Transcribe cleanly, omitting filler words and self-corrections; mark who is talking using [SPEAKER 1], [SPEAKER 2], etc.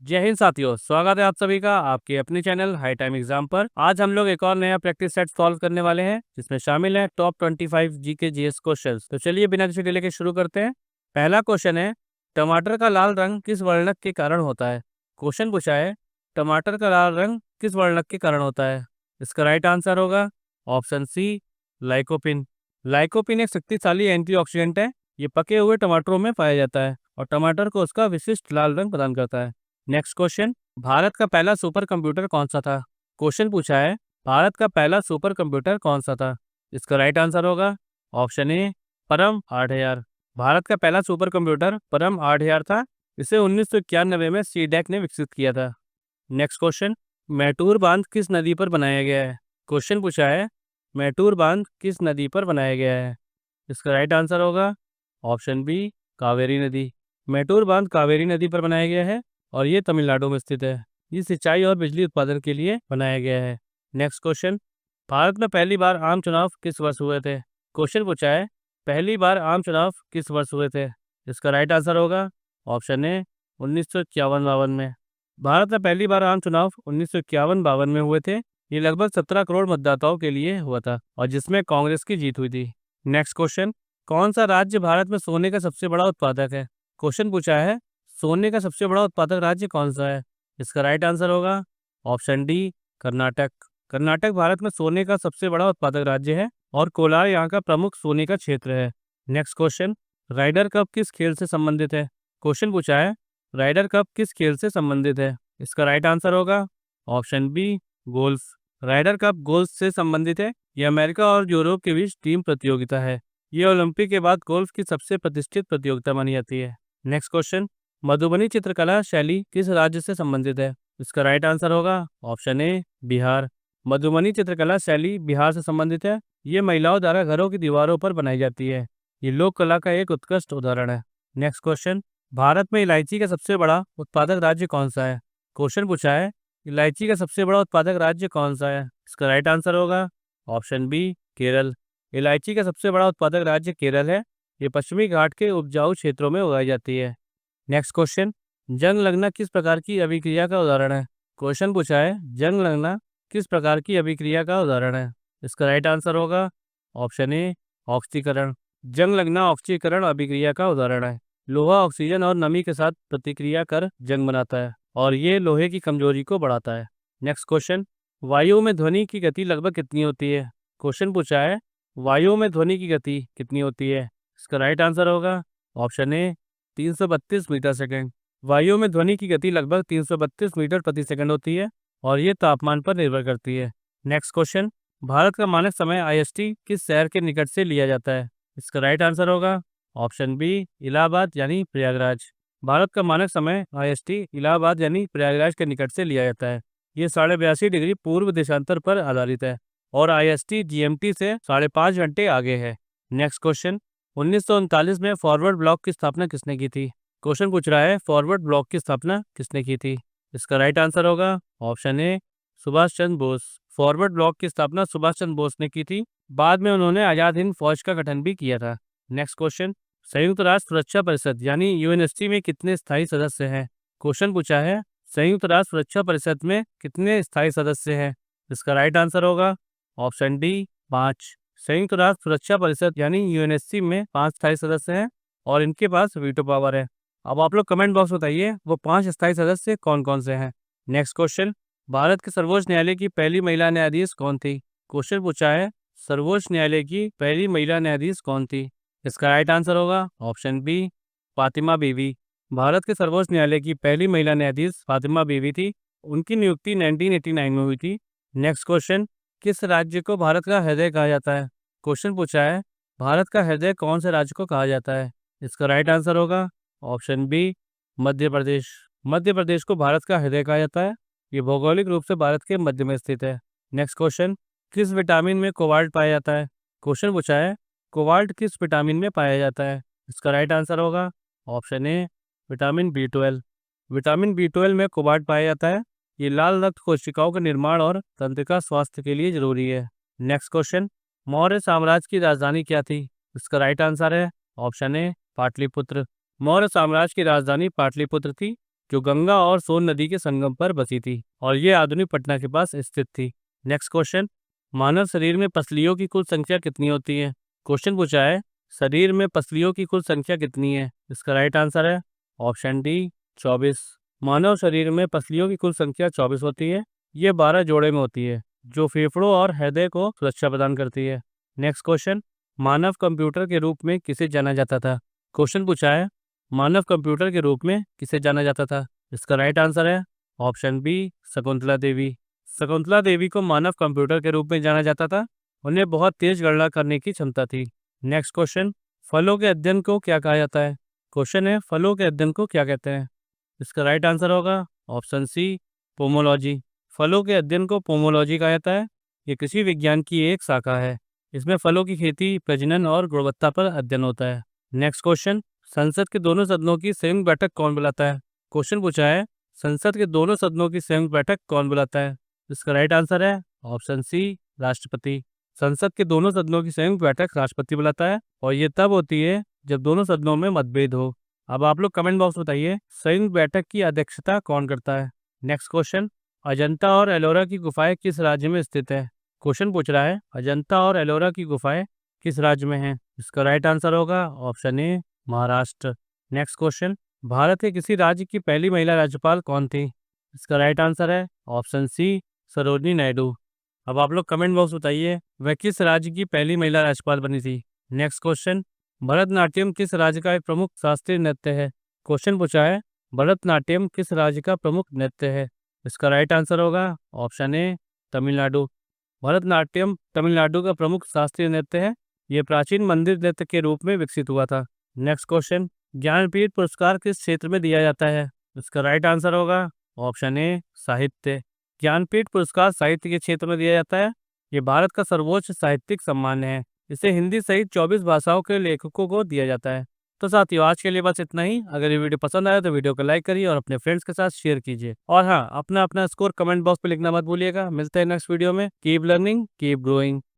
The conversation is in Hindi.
[SPEAKER 1] जय हिंद साथियों, स्वागत है आप सभी का आपके अपने चैनल हाई टाइम एग्जाम पर। आज हम लोग एक और नया प्रैक्टिस सेट सॉल्व करने वाले हैं जिसमें शामिल है टॉप 25 जीके जीएस क्वेश्चंस। तो चलिए बिना किसी डिले के शुरू करते हैं। पहला क्वेश्चन है, टमाटर का लाल रंग किस वर्णक के कारण होता है। क्वेश्चन पूछा है, टमाटर का लाल रंग किस वर्णक के कारण होता है। इसका राइट आंसर होगा ऑप्शन सी, लाइकोपिन। लाइकोपिन एक शक्तिशाली एंटीऑक्सीडेंट है। ये पके हुए टमाटरों में पाया जाता है और टमाटर को उसका विशिष्ट लाल रंग प्रदान करता है। नेक्स्ट क्वेश्चन, भारत का पहला सुपर कंप्यूटर कौन सा था। क्वेश्चन पूछा है, भारत का पहला सुपर कंप्यूटर कौन सा था। इसका राइट आंसर होगा ऑप्शन ए, परम 8000। भारत का पहला सुपर कंप्यूटर परम 8000 था। इसे 1991 में सीडैक ने विकसित किया था। नेक्स्ट क्वेश्चन, मैटूर बांध किस नदी पर बनाया गया है। क्वेश्चन पूछा है, मैटूर बांध किस नदी पर बनाया गया है। इसका राइट आंसर होगा ऑप्शन बी, कावेरी नदी। मैटूर बांध कावेरी नदी पर बनाया गया है और ये तमिलनाडु में स्थित है। ये सिंचाई और बिजली उत्पादन के लिए बनाया गया है। नेक्स्ट क्वेश्चन, भारत में पहली बार आम चुनाव किस वर्ष हुए थे। क्वेश्चन पूछा है, पहली बार आम चुनाव किस वर्ष हुए थे। इसका राइट आंसर होगा ऑप्शन ए, 1951-52 में। भारत में पहली बार आम चुनाव 1951-52 में हुए थे। ये लगभग 17 करोड़ मतदाताओं के लिए हुआ था और जिसमें कांग्रेस की जीत हुई थी। नेक्स्ट क्वेश्चन, कौन सा राज्य भारत में सोने का सबसे बड़ा उत्पादक है। क्वेश्चन पूछा है, सोने का सबसे बड़ा उत्पादक राज्य कौन सा है। इसका राइट आंसर होगा ऑप्शन डी, कर्नाटक। कर्नाटक भारत में सोने का सबसे बड़ा उत्पादक राज्य है और कोलार यहाँ का प्रमुख सोने का क्षेत्र है। नेक्स्ट क्वेश्चन, राइडर कप किस खेल से संबंधित है। क्वेश्चन पूछा है, राइडर कप किस खेल से संबंधित है। इसका राइट आंसर होगा option B, golf. Ryder cup golf से संबंधित है। यह अमेरिका और यूरोप के बीच टीम प्रतियोगिता है। ये ओलंपिक के बाद गोल्फ की सबसे प्रतिष्ठित प्रतियोगिता मानी जाती है। नेक्स्ट क्वेश्चन, मधुबनी चित्रकला शैली किस राज्य से संबंधित है। इसका राइट आंसर होगा ऑप्शन ए, बिहार। मधुबनी चित्रकला शैली बिहार से संबंधित है। ये महिलाओं द्वारा घरों की दीवारों पर बनाई जाती है। ये लोक कला का एक उत्कृष्ट उदाहरण है। नेक्स्ट क्वेश्चन, भारत में इलायची का सबसे बड़ा उत्पादक राज्य कौन सा है। क्वेश्चन पूछा है, इलायची का सबसे बड़ा उत्पादक राज्य कौन सा है। इसका राइट आंसर होगा ऑप्शन बी, केरल। इलायची का सबसे बड़ा उत्पादक राज्य केरल है। ये पश्चिमी घाट के उपजाऊ क्षेत्रों में उगाई जाती है। नेक्स्ट क्वेश्चन, जंग लगना किस प्रकार की अभिक्रिया का उदाहरण है। क्वेश्चन पूछा है, जंग लगना किस प्रकार की अभिक्रिया का उदाहरण है। इसका राइट आंसर होगा ऑप्शन ए, ऑक्सीकरण। जंग लगना ऑक्सीकरण अभिक्रिया का उदाहरण है। लोहा ऑक्सीजन और नमी के साथ प्रतिक्रिया कर जंग बनाता है और ये लोहे की कमजोरी को बढ़ाता है। नेक्स्ट क्वेश्चन, वायु में ध्वनि की गति लगभग कितनी होती है। क्वेश्चन पूछा है, वायु में ध्वनि की गति कितनी होती है। इसका राइट आंसर होगा ऑप्शन ए, 332 मीटर सेकेंड। वायु में ध्वनि की गति लगभग 332 मीटर प्रति सेकंड होती है और ये तापमान पर निर्भर करती है। नेक्स्ट क्वेश्चन, भारत का मानक समय IST किस शहर के निकट से लिया जाता है। इसका राइट आंसर होगा ऑप्शन बी, इलाहाबाद यानी प्रयागराज। भारत का मानक समय IST इलाहाबाद यानी प्रयागराज के निकट से लिया जाता है। ये 82.5 डिग्री पूर्व देशांतर पर आधारित है और IST GMT से 5.5 घंटे आगे है। नेक्स्ट क्वेश्चन, 1939 में फॉरवर्ड ब्लॉक की स्थापना किसने की थी। क्वेश्चन पूछ रहा है, फॉरवर्ड ब्लॉक की स्थापना किसने की थी। इसका राइट आंसर होगा option A, Subhash Chandra Bose. Forward block की स्थापना सुभाष चंद्र बोस ने की थी। बाद में उन्होंने आजाद हिंद फौज का गठन भी किया था। नेक्स्ट क्वेश्चन, संयुक्त राष्ट्र सुरक्षा परिषद यानी UNSC में कितने स्थायी सदस्य हैं। क्वेश्चन पूछा है, संयुक्त राष्ट्र सुरक्षा परिषद में कितने स्थायी सदस्य हैं। इसका राइट आंसर होगा ऑप्शन डी, 5। संयुक्त राष्ट्र सुरक्षा परिषद यानी UNSC में 5 स्थायी सदस्य हैं और इनके पास वीटो पावर है। अब आप लोग कमेंट बॉक्स बताइए वो 5 स्थायी सदस्य कौन कौन से हैं। नेक्स्ट क्वेश्चन, भारत के सर्वोच्च न्यायालय की पहली महिला न्यायाधीश कौन थी। क्वेश्चन पूछा है, सर्वोच्च न्यायालय की पहली महिला न्यायाधीश कौन थी। इसका राइट आंसर होगा ऑप्शन बी, फातिमा बीवी। भारत के सर्वोच्च न्यायालय की पहली महिला न्यायाधीश फातिमा बीवी थी। उनकी नियुक्ति 1989 में हुई थी। नेक्स्ट क्वेश्चन, किस राज्य को भारत का हृदय कहा जाता है। क्वेश्चन पूछा है, भारत का हृदय कौन से राज्य को कहा जाता है। इसका राइट आंसर होगा ऑप्शन बी, मध्य प्रदेश। मध्य प्रदेश को भारत का हृदय कहा जाता है। ये भौगोलिक रूप से भारत के मध्य में स्थित है। नेक्स्ट क्वेश्चन, किस विटामिन में कोबाल्ट पाया जाता है। क्वेश्चन पूछा है, कोबाल्ट किस विटामिन में पाया जाता है। इसका राइट आंसर होगा option A, vitamin B12। Vitamin B12 में कोबाल्ट पाया जाता है। ये लाल रक्त कोशिकाओं के निर्माण और तंत्रिका स्वास्थ्य के लिए जरूरी है। नेक्स्ट क्वेश्चन, मौर्य साम्राज्य की राजधानी क्या थी। इसका राइट आंसर है ऑप्शन ए, पाटलिपुत्र। मौर्य साम्राज्य की राजधानी पाटलिपुत्र थी। जो गंगा और सोन नदी के संगम पर बसी थी और ये आधुनिक पटना के पास स्थित थी। नेक्स्ट क्वेश्चन, मानव शरीर में पसलियों की कुल संख्या कितनी होती है? क्वेश्चन पूछा है, शरीर में पसलियों की कुल संख्या कितनी है? इसका राइट आंसर है ऑप्शन डी 24। मानव शरीर में पसलियों की कुल संख्या 24 होती है। ये 12 जोड़े में होती है, जो फेफड़ों और हृदय को सुरक्षा प्रदान करती है। नेक्स्ट क्वेश्चन, मानव कंप्यूटर के रूप में किसे जाना जाता था? क्वेश्चन पूछा है, मानव कंप्यूटर के रूप में किसे जाना जाता था? इसका राइट आंसर है ऑप्शन बी शकुंतला देवी। शकुंतला देवी को मानव कंप्यूटर के रूप में जाना जाता था। उन्हें बहुत तेज गणना करने की क्षमता थी। नेक्स्ट क्वेश्चन, फलों के अध्ययन को क्या कहा जाता है? क्वेश्चन है, फलों के अध्ययन को क्या कहते हैं? इसका राइट आंसर होगा ऑप्शन सी पोमोलॉजी। फलों के अध्ययन को पोमोलॉजी कहा जाता है। ये कृषि विज्ञान की एक शाखा है। इसमें फलों की खेती, प्रजनन और गुणवत्ता पर अध्ययन होता है। नेक्स्ट क्वेश्चन, संसद के दोनों सदनों की संयुक्त बैठक कौन बुलाता है? क्वेश्चन पूछा है, संसद के दोनों सदनों की संयुक्त बैठक कौन बुलाता है? इसका राइट आंसर है ऑप्शन सी राष्ट्रपति। संसद के दोनों सदनों की संयुक्त बैठक राष्ट्रपति बुलाता है और ये तब होती है जब दोनों सदनों में मतभेद हो। अब आप लोग कमेंट बॉक्स बताइए, संयुक्त बैठक की अध्यक्षता कौन करता है? नेक्स्ट क्वेश्चन, अजंता और एलोरा की गुफाएं किस राज्य में स्थित है? क्वेश्चन पूछ रहा है, अजंता और एलोरा की गुफाएं किस राज्य में हैं? इसका राइट आंसर होगा option A Maharashtra. Next question, Bharat के किसी राज्य की पहली महिला राज्यपाल कौन थी? इसका राइट आंसर है ऑप्शन सी सरोजनी नायडू। अब आप लोग कमेंट बॉक्स बताइए, वह किस राज्य की पहली महिला राज्यपाल बनी थी? नेक्स्ट क्वेश्चन, भरतनाट्यम किस राज्य का एक प्रमुख शास्त्रीय नृत्य है? क्वेश्चन पूछा है, भरतनाट्यम किस राज्य का प्रमुख नृत्य है? इसका राइट आंसर होगा ऑप्शन ए तमिलनाडु। भरतनाट्यम तमिलनाडु का प्रमुख शास्त्रीय नृत्य है। ये प्राचीन मंदिर नृत्य के रूप में विकसित हुआ था। नेक्स्ट क्वेश्चन, ज्ञानपीठ पुरस्कार किस क्षेत्र में दिया जाता है? इसका राइट आंसर होगा ऑप्शन ए साहित्य। ज्ञानपीठ पुरस्कार साहित्य के क्षेत्र में दिया जाता है। ये भारत का सर्वोच्च साहित्यिक सम्मान है। इसे हिंदी सहित 24 भाषाओं के लेखकों को दिया जाता है। तो साथियों, आज के लिए बस इतना ही। अगर ये वीडियो पसंद आया तो वीडियो को लाइक करिए और अपने फ्रेंड्स के साथ शेयर कीजिए। और हाँ, अपना अपना स्कोर कमेंट बॉक्स में लिखना मत भूलिएगा। मिलते हैं नेक्स्ट वीडियो में। Keep learning, keep growing.